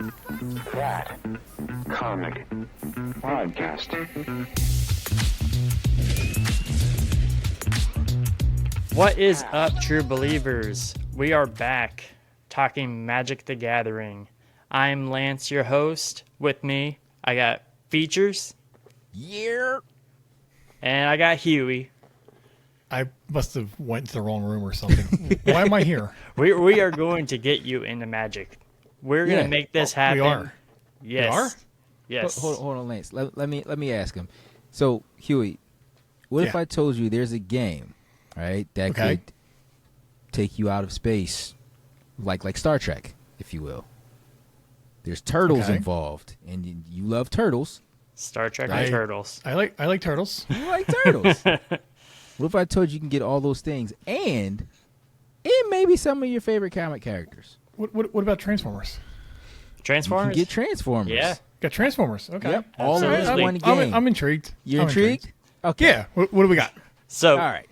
That comic podcast. What is up, true believers? We are back talking Magic the Gathering. I'm Lance, your host. With me, I got Features. Yeah. And I got Huey. I must have went to the wrong room or something. Why am I here? We are going to get you into Magic. We're going to make this happen. We are. Yes. We are? Yes. Hold on, Lance. Let me ask him. So, Huey, what if I told you there's a game, right, that could take you out of space, like Star Trek, if you will? There's turtles involved, and you love turtles. Star Trek and turtles. I like turtles. You like turtles. What if I told you can get all those things and maybe some of your favorite comic characters? What about Transformers? Transformers? You can get Transformers. Yeah. Got Transformers. Okay. Yep. All in Absolutely. one game. I'm intrigued. You're I'm intrigued? Okay. Yeah. What do we got? So, All right.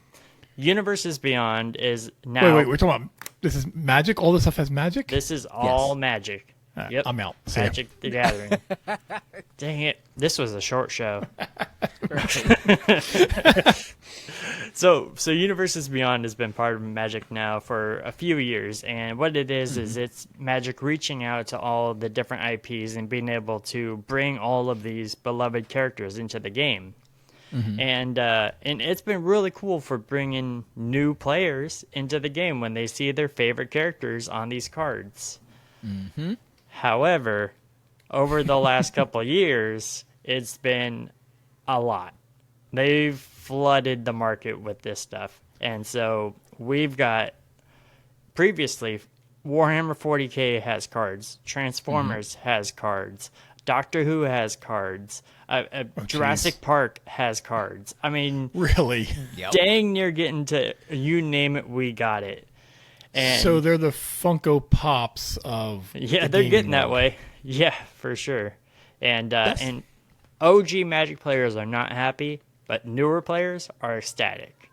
Universes Beyond is now... Wait. We're talking about this is magic? All this stuff has magic? This is all magic. Yep. I'm out. See ya. Magic the Gathering. Dang it. This was a short show. So Universes Beyond has been part of Magic now for a few years, and what it is it's Magic reaching out to all the different IPs and being able to bring all of these beloved characters into the game. And it's been really cool for bringing new players into the game when they see their favorite characters on these cards. However, over the last couple of years, it's been a lot. They've flooded the market with this stuff. And so we've got previously Warhammer 40K has cards, Transformers has cards, Doctor Who has cards, Jurassic Park has cards. I mean, Really? dang near getting to you name it, we got it. And So they're the Funko Pops of yeah, the they're gaming getting that world. way. Yeah, for sure. And OG Magic players are not happy, but newer players are ecstatic.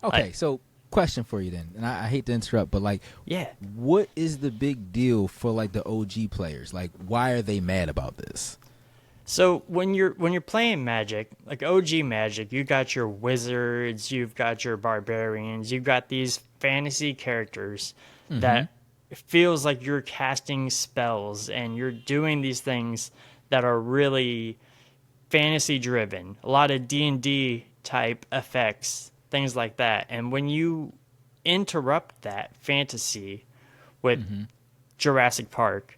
Okay, so question for you then, and I hate to interrupt, but Yeah. what is the big deal for the OG players? Like, why are they mad about this? So when you're playing Magic, like OG Magic, you got your wizards, you've got your barbarians, you've got these fantasy characters that feels like you're casting spells and you're doing these things that are really fantasy driven. A lot of D&D type effects, things like that. And when you interrupt that fantasy with Jurassic Park,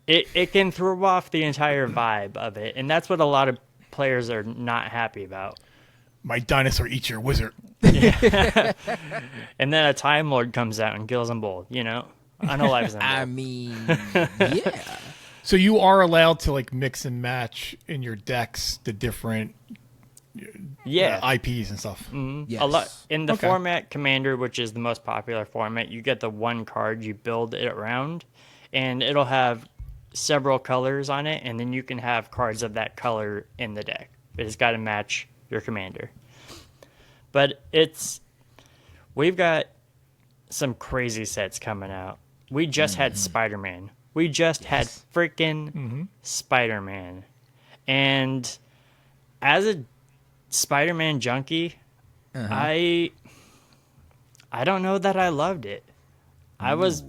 it can throw off the entire vibe of it, and that's what a lot of players are not happy about. My dinosaur eats your wizard. And then a Time Lord comes out and kills them both, Unalives them I both. mean, yeah. So you are allowed to mix and match in your decks the different Yeah. IPs and stuff. Yes. A lot in the Okay. format Commander, which is the most popular format, you get the one card, you build it around, and it'll have several colors on it, and then you can have cards of that color in the deck. But it's got to match your Commander. But we've got some crazy sets coming out. We just had Spider-Man. We just had freaking Spider-Man. And as a Spider-Man junkie, I don't know that I loved it. I was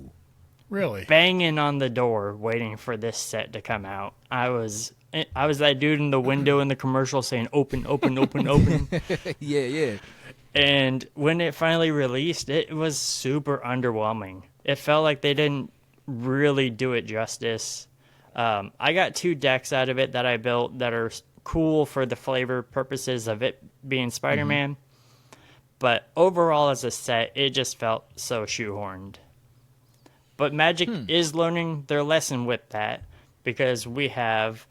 Really? banging on the door waiting for this set to come out. I was that dude in the window in the commercial saying open, open, open, open. yeah. And when it finally released, it was super underwhelming. It felt like they didn't really do it justice. I got 2 decks out of it that I built that are cool for the flavor purposes of it being Spider-Man. But overall as a set, it just felt so shoehorned. But Magic is learning their lesson with that because we have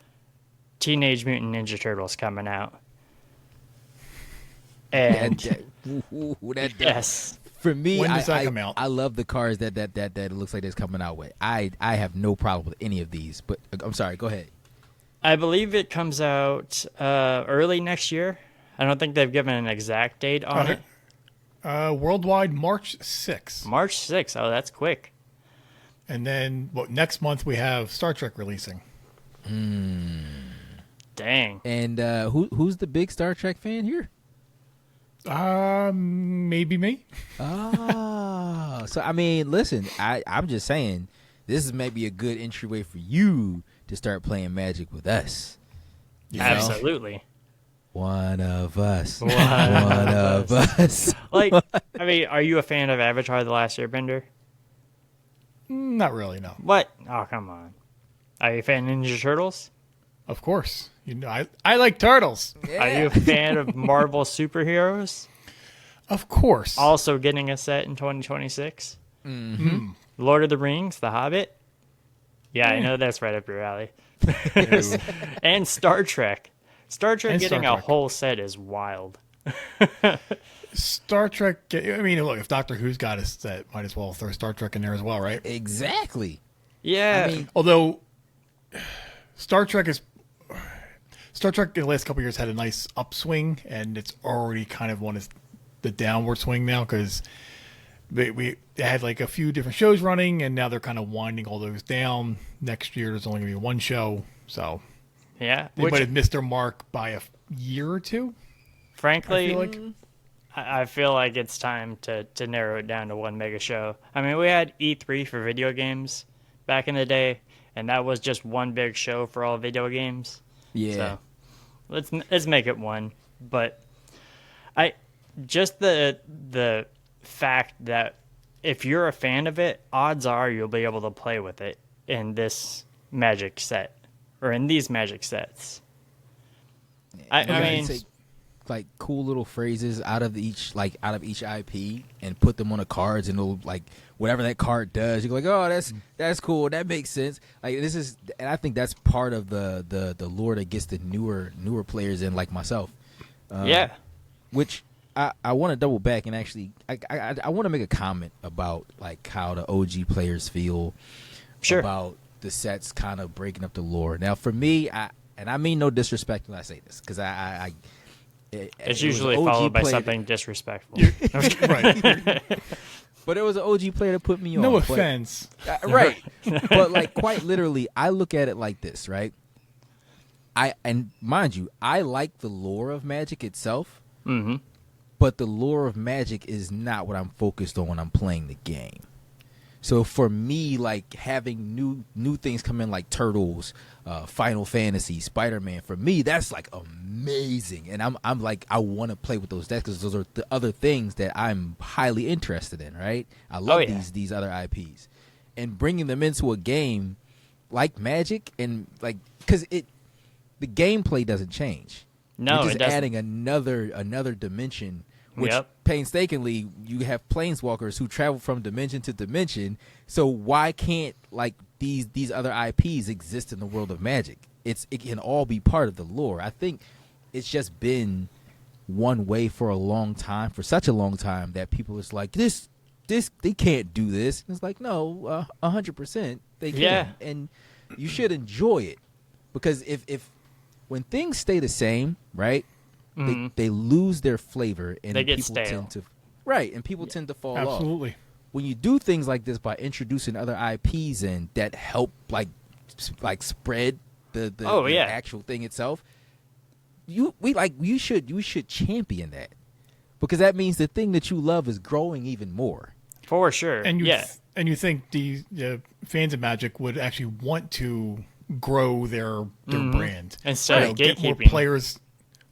Teenage Mutant Ninja Turtles coming out. And That yes, for me, When does that come out? I love the cards that it looks like it's coming out with. I have no problem with any of these, but I'm sorry. Go ahead. I believe it comes out early next year. I don't think they've given an exact date on it. Worldwide March 6th. March 6th. Oh, that's quick. And then next month we have Star Trek releasing. Dang. And who's the big Star Trek fan here? Maybe me. Oh, so I mean, listen, I'm just saying, this is maybe a good entryway for you to start playing Magic with us. You know? Absolutely. One of us. One of us. Like, I mean, are you a fan of Avatar: The Last Airbender? Not really, no. What? Oh, come on. Are you a fan of Ninja Turtles? Of course. You know, I like turtles. Yeah. Are you a fan of Marvel superheroes? Of course. Also getting a set in 2026? Mm-hmm. Lord of the Rings, The Hobbit? Yeah, I know that's right up your alley. And Star Trek. Star Trek And getting Star a Trek. whole set is wild. Star Trek. I mean, look, if Doctor Who's got a set, might as well throw Star Trek in there as well, right? Exactly. Yeah. I mean, Although Star Trek in the last couple of years had a nice upswing, and it's already kind of on the downward swing now because they had like a few different shows running, and now they're kind of winding all those down. Next year, there's only going to be one show, so yeah. they might have missed their mark by a year or two. Frankly, I feel like. I feel like it's time to narrow it down to one mega show. I mean, we had E3 for video games back in the day, and that was just one big show for all video games. yeah. So let's make it one. But just the fact that if you're a fan of it, odds are you'll be able to play with it in this Magic set or in these Magic sets. I mean, take, like cool little phrases out of each IP and put them on the cards, and it'll like whatever that card does, you go like, oh, that's cool, that makes sense. Like this is, and I think that's part of the lure that gets the newer players in, like myself. yeah. Which I want to double back and actually I want to make a comment about like how the OG players feel about the sets kind of breaking up the lore. Now for me, and I mean no disrespect when I say this, because It's usually followed by something disrespectful. Right. But it was an OG player that put me on. No offense. Right. But like quite literally, I look at it like this, right? And mind you, I like the lore of Magic itself. Mm-hmm. But the lore of Magic is not what I'm focused on when I'm playing the game. So for me, like having new things come in like Turtles, Final Fantasy, Spider-Man, for me that's like amazing, and I'm like I want to play with those decks because those are the other things that I'm highly interested in. Right? I love these other IPs, and bringing them into a game like Magic, and like because the gameplay doesn't change. No, you're just it doesn't. adding another dimension. Which Yep. painstakingly, you have planeswalkers who travel from dimension to dimension. So why can't like these other IPs exist in the world of Magic? It can all be part of the lore. I think it's just been one way for a long time, for such a long time, that people is like this they can't do this. And it's like no, 100% they can, Yeah. and you should enjoy it, because if when things stay the same, right? They lose their flavor, and They get people stale. tend to and people tend to fall off. Absolutely. When you do things like this by introducing other IPs in that help like spread the actual thing itself, you should champion that, because that means the thing that you love is growing even more. For sure. And yeah. you think the fans of Magic would actually want to grow their brand Instead of get more gatekeeping. players.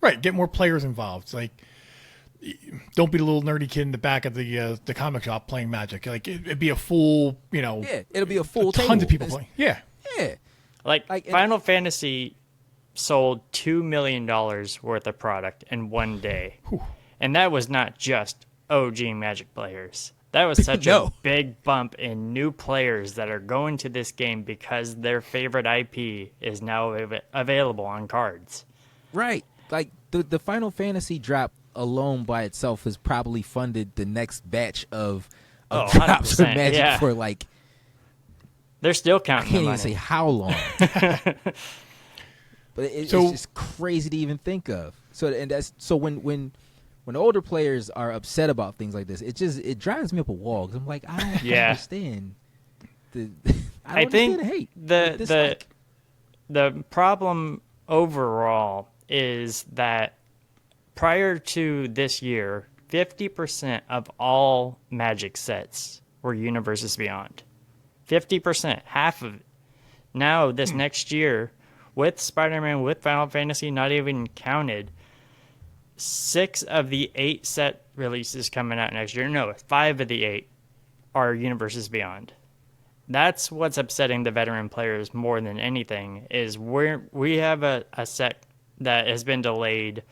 Right, get more players involved. Like, don't be the little nerdy kid in the back of the comic shop playing Magic. Like, it'd be a full, It'll be a full tons table. of people playing. Yeah, Yeah, Like Like, and- Final Fantasy sold $2 million worth of product in one day. And that was not just OG Magic players. That was such No. a big bump in new players that are going to this game because their favorite IP is now available on cards. right. Like the Final Fantasy drop alone by itself has probably funded the next batch of drops of 100%, Magic yeah. for like They're still I counting can't the even say money. how long. But it's just crazy to even think of. So when older players are upset about things like this, it drives me up a wall, because I'm like, I don't Yeah. understand. the? I don't think understand hate. the Dislike. the problem overall is that prior to this year, 50% of all Magic sets were Universes Beyond. 50%, half of it. Now, this next year, with Spider-Man, with Final Fantasy not even counted, 6 of the 8 set releases coming out next year, no, 5 of the 8 are Universes Beyond. That's what's upsetting the veteran players more than anything, is we have a set that has been delayed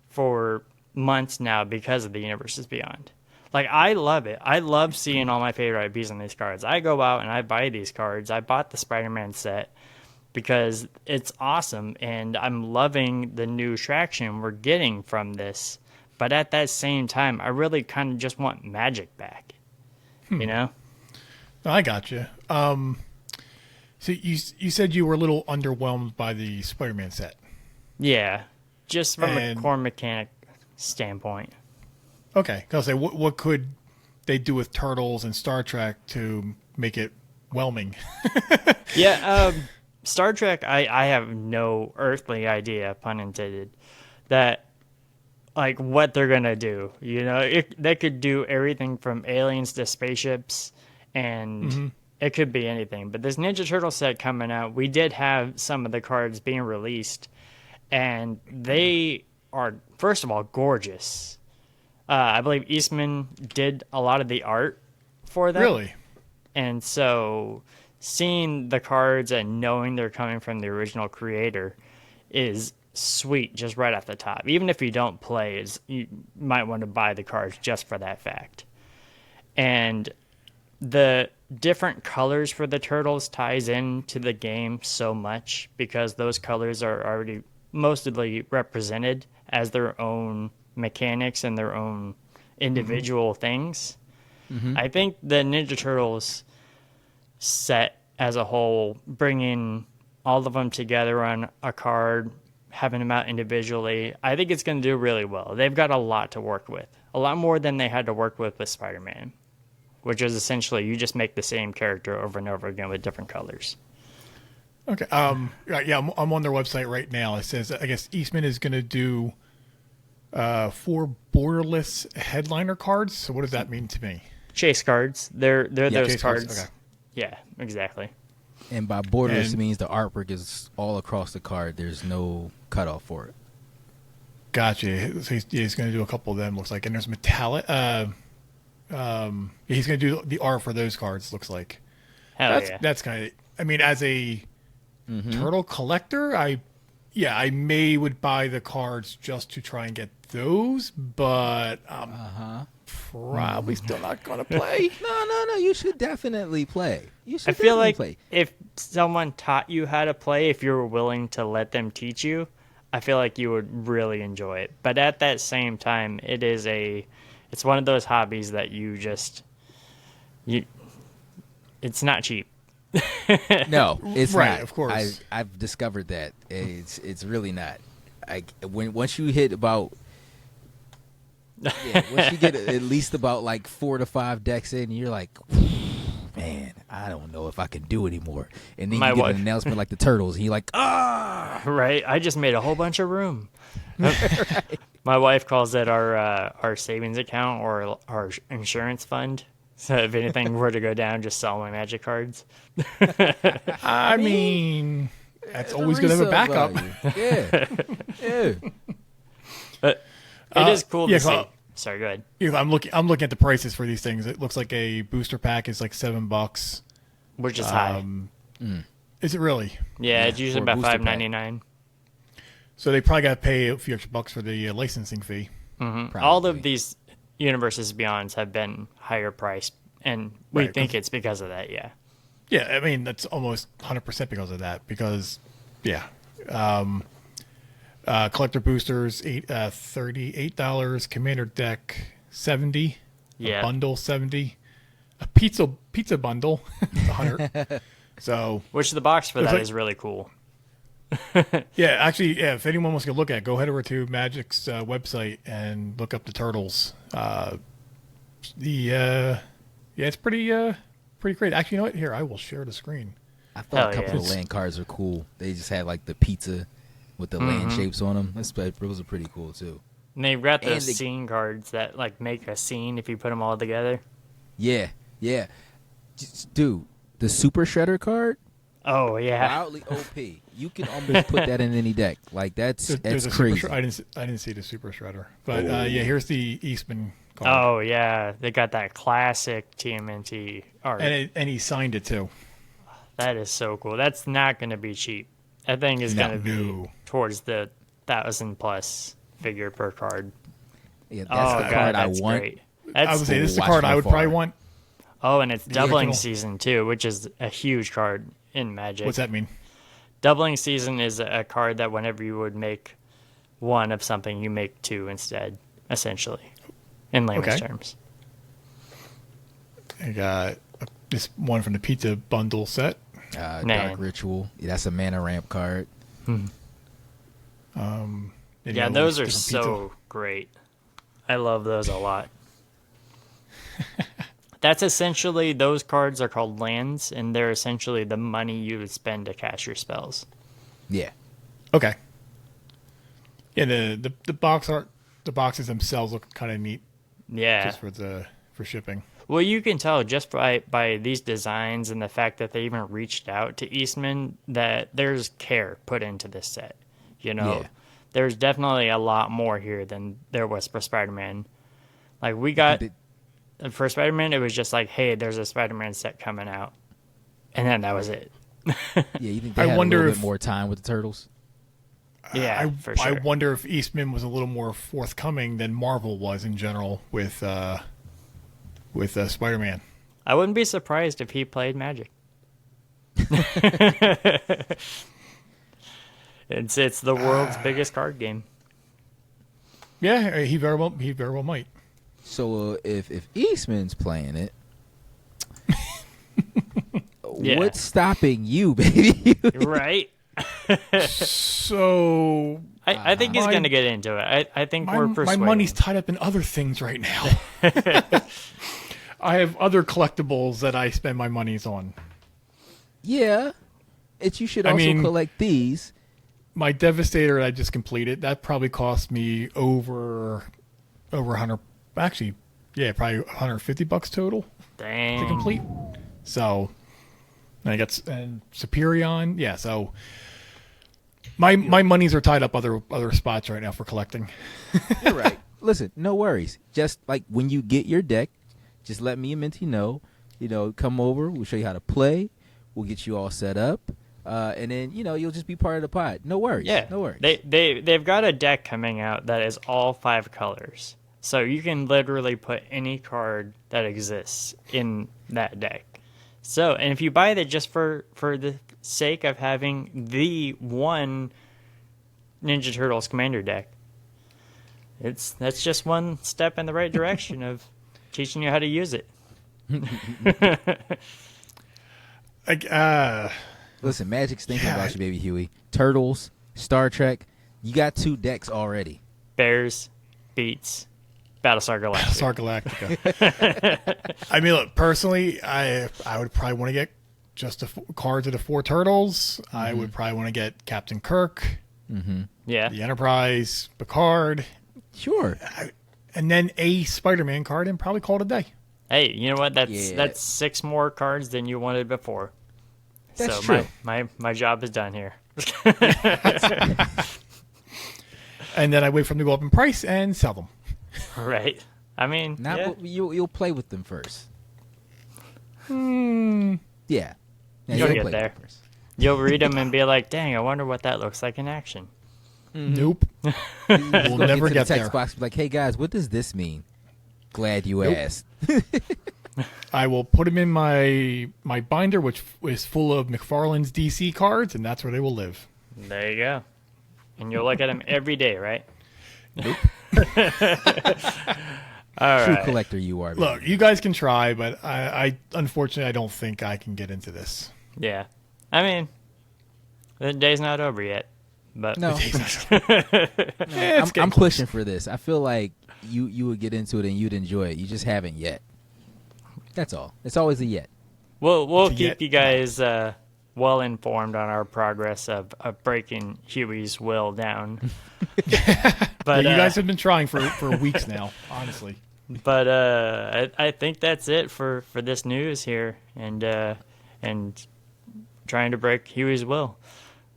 for months now because of the Universes Beyond. Like, I love it. I love seeing all my favorite IPs on these cards. I go out and I buy these cards. I bought the Spider-Man set because it's awesome, and I'm loving the new traction we're getting from this. But at that same time, I really kind of just want Magic back, you know? I got you. So you said you were a little underwhelmed by the Spider-Man set. Yeah, just from a And- core mechanic standpoint. Okay, I'll say what could they do with Turtles and Star Trek to make it whelming? Yeah, Star Trek, I have no earthly idea, pun intended, that, like, what they're going to do. You know, they could do everything from aliens to spaceships, and it could be anything. But this Ninja Turtle set coming out, we did have some of the cards being released, and they are, first of all, gorgeous. I believe Eastman did a lot of the art for them. Really? And so seeing the cards and knowing they're coming from the original creator is sweet just right off the top. Even if you don't play, you might want to buy the cards just for that fact. And the different colors for the turtles ties into the game so much because those colors are already mostly represented as their own mechanics and their own individual things. I think the Ninja Turtles set as a whole, bringing all of them together on a card, having them out individually, I think it's going to do really well. They've got a lot to work with, a lot more than they had to work with Spider-Man, which is essentially you just make the same character over and over again with different colors. Okay. Yeah, I'm on their website right now. It says, I guess Eastman is going to do 4 borderless headliner cards. So what does that mean to me? Chase cards, they're those Chase cards. Okay. Yeah, exactly. And by borderless, And- it means the artwork is all across the card. There's no cutoff for it. Gotcha. So he's going to do a couple of them, looks like. And there's metallic. He's going to do the art for those cards, looks like. Hell yeah. That's kind of. I mean, as a turtle collector, I would buy the cards just to try and get those, but probably still not going to play. No. You should definitely play. You should I feel like play. if someone taught you how to play, if you were willing to let them teach you, I feel like you would really enjoy it. But at that same time, it's one of those hobbies that it's not cheap. No, it's Right, not. of course. I've discovered that it's really not. Once you hit about once you get at least about like 4 to 5 decks in, you're like, man, I don't know if I can do anymore. And then My you get wife- an announcement like the Turtles, and you're like, Right? I just made a whole bunch of room. My wife calls it our savings account or our insurance fund. So if anything were to go down, just sell my Magic cards. I mean, that's always going to have a backup. Value. Yeah. But it is cool yeah, to see. so- Sorry, go ahead. Yeah, I'm looking at the prices for these things. It looks like a booster pack is like $7. Which is high. Is it really? Yeah, it's usually for a about booster pack. $5.99. So they probably got to pay a few extra bucks for the licensing fee. All of these Universes Beyonds have been higher priced, and we Right, think it's because of that. Yeah, Yeah, I mean that's almost 100% because of that. Because, yeah, collector boosters $38, commander deck $70, Yeah. a bundle $70, a pizza bundle $100. So which the box for It's that like- is really cool. yeah, actually, yeah. If anyone wants to look at it, go head over to Magic's website and look up the turtles. It's pretty pretty great. Actually, you know what? Here, I will share the screen. I thought a Hell couple yeah. of land cards are cool. They just had like the pizza with the land shapes on them. Those are pretty cool too. And they've got And those the- scene cards that like make a scene if you put them all together. Yeah. Dude, the Super Shredder card, Oh yeah. wildly OP. You can almost put that in any deck. Like that's There's a crazy. Super I didn't see the Super Shredder, but yeah, here's the Eastman card. Oh yeah, they got that classic TMNT art. And he signed it too. That is so cool. That's not going to be cheap. That thing is going to be No. towards the 1,000+ figure per card. Yeah, that's Oh the god, card I that's want. great. I That's would say this is the Watch card from I would afar. probably want. oh, and it's doubling original. season too, which is a huge card in Magic. What's that mean? Doubling season is a card that whenever you would make one of something, you make two instead, essentially, in layman's Okay. terms. I got this one from the pizza bundle set. Man. Dark Ritual. Yeah, that's a mana ramp card. Then you Yeah, have those all are these so different great. I love those a lot. That's essentially, those cards are called lands, and they're essentially the money you would spend to cast your spells. Yeah. pizza. Okay. Yeah, the box art, the boxes themselves look kind of neat Yeah. just for shipping. Well, you can tell just by these designs and the fact that they even reached out to Eastman that there's care put into this set. You know, Yeah. there's definitely a lot more here than there was for Spider-Man. Like, we got, for Spider-Man, it was just like, hey, there's a Spider-Man set coming out. And then that was it. Yeah, you think they I had wonder a little if- bit more time with the Turtles? Yeah, for I sure. wonder if Eastman was a little more forthcoming than Marvel was in general with Spider-Man. I wouldn't be surprised if he played Magic. It's the world's biggest card game. Yeah, he very well might. So if Eastman's playing it, Yeah. what's stopping you, baby? Right? So I think he's My- going to get into it. I think we're my persuading. money's tied up in other things right now. I have other collectibles that I spend my monies on. Yeah, you should I also mean- collect these. My Devastator I just completed, that probably cost me over 100. Actually, yeah, probably $150 total to Dang. complete. So, and I got and Superion. Yeah, so my monies are tied up other spots right now for collecting. You're right. Listen, no worries. Just like when you get your deck, just let me and Minty know. You know, come over. We'll show you how to play. We'll get you all set up. And then, you'll just be part of the pod. No worries. Yeah. No worries. They've got a deck coming out that is all 5 colors. So you can literally put any card that exists in that deck. So, and if you buy that just for the sake of having the one Ninja Turtles Commander deck, that's just one step in the right direction of teaching you how to use it. Like, Listen, Magic's thinking Yeah. about you, baby Huey. Turtles, Star Trek. You got 2 decks already. Bears beats Battlestar Galactica. Star Galactica. I mean, look, personally, I would probably want to get just the cards of the 4 Turtles. I would probably want to get Captain Kirk, Yeah. the Enterprise, Picard, Sure. and then a Spider-Man card, and probably call it a day. Hey, you know what? Yeah. That's 6 more cards than you wanted before. That's so true. my job is done here. And then I wait for them to go up in price and sell them. Right. I mean, Not yeah. what- you'll play with them first. Yeah. Yeah, You'll you'll get play there. with them first. You'll read them and be like, "Dang, I wonder what that looks like in action." Nope. Just We'll go never into get the text there. box, be like, hey guys, what does this mean? Glad you Nope. asked. I will put them in my binder, which is full of McFarlane's DC cards, and that's where they will live. There you go. And you'll look at them every day, right? Nope. All True right. collector you are. baby. Look, you guys can try, but I unfortunately I don't think I can get into this. Yeah. I mean, the day's not over yet, but No, It's I'm pushing for this. I feel like you would get into it and you'd enjoy it. You just haven't yet. That's all. It's always a yet. We'll to keep get you guys well informed on our progress of breaking Huey's will down. But you guys have been trying for weeks now, honestly. But I think that's it for this news here, and trying to break Huey's will.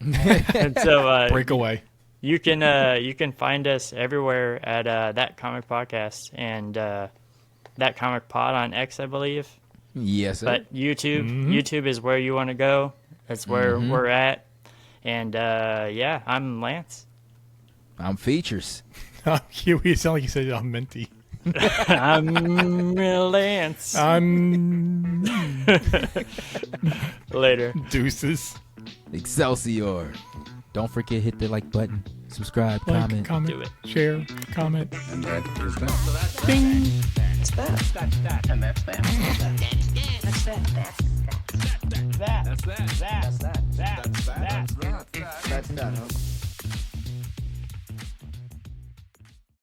And so Break away. you can find us everywhere at That Comic Podcast and That Comic Pod on X, I believe. Yes, sir. But YouTube is where you want to go. That's where we're at. And yeah, I'm Lance. I'm Features. Huey, it sounded like you said I'm Minty. I'm Lance. I'm Later. Deuces. Excelsior. Don't forget, hit the like button, subscribe, Like, comment, Do it. share, comment. And that is that. Ding. That's that. And that's that. That's that. That's that. That's that. That's that. That's that. That's that.